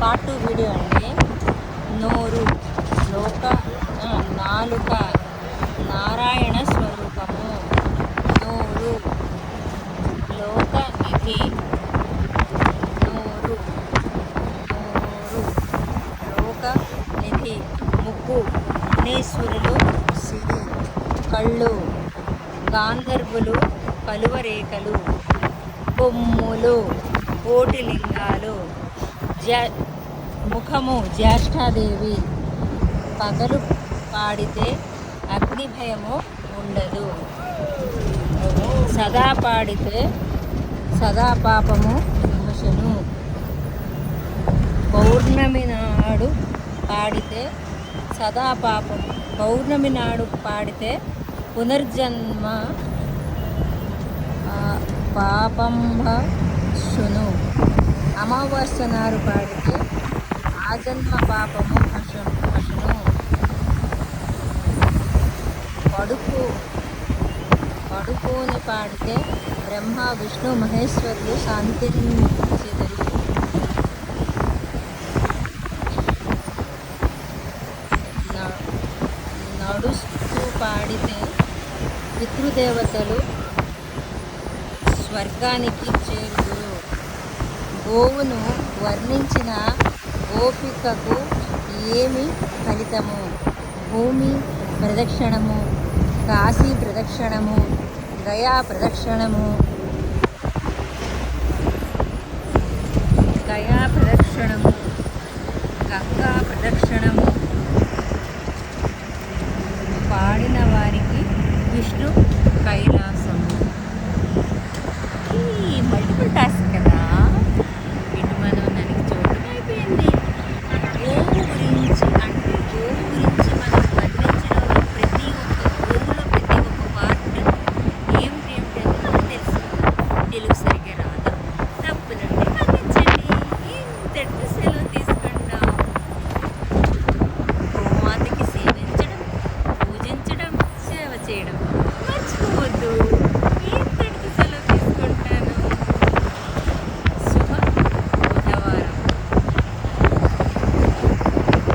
Part 2 video అండి. నోరు లోక నాలుక నారాయణ స్వరూపము. నోరు లోక నిధి. నోరు నోరు లోక నిధి. ముక్కు మునేశ్వరులు సిరి. కళ్ళు గాంధర్వులు కలువరేఖలు. కొమ్ములు కోటిలింగాలు. ముఖము జ్యేష్ఠాదేవి. పగలు పాడితే అగ్ని భయము ఉండదు. సదా పాడితే సదా పాపము విమోచను. పౌర్ణమి నాడు పాడితే సదా పాపము. పౌర్ణమి నాడు పాడితే పునర్జన్మ పాపంభశును. అమావాస్య నాడు పాడితే ఆజన్మ పాపము హశును. పడుకోని పాడితే బ్రహ్మ విష్ణు మహేశ్వరులు శాంతిని చెదరు. నడుస్తూ పాడితే పితృదేవతలు స్వర్గానికి చేరుదురు. గోవును వర్ణించిన గోపికకు ఏమి ఫలితము? భూమి ప్రదక్షిణము, కాశీ ప్రదక్షిణము, గయా ప్రదక్షిణము, గంగా ప్రదక్షిణము. పాడిన వారికి విష్ణు కైలాసము. ఈ మల్టిపుల్ టాస్క్ కదా. ఇటు మనం దానికి చూడటం అయిపోయింది. గోవు గురించి అంటే గోవు గురించి మనం వర్ణించిన ప్రతి ఒక్క గోవులో ప్రతి ఒక్క పార్ట్ ఏమిటి అని మనకు తెలుసు. తెలుగు సరిగ్గా రాదు, తప్పులంటే మన్నించండి. ఇంతటితో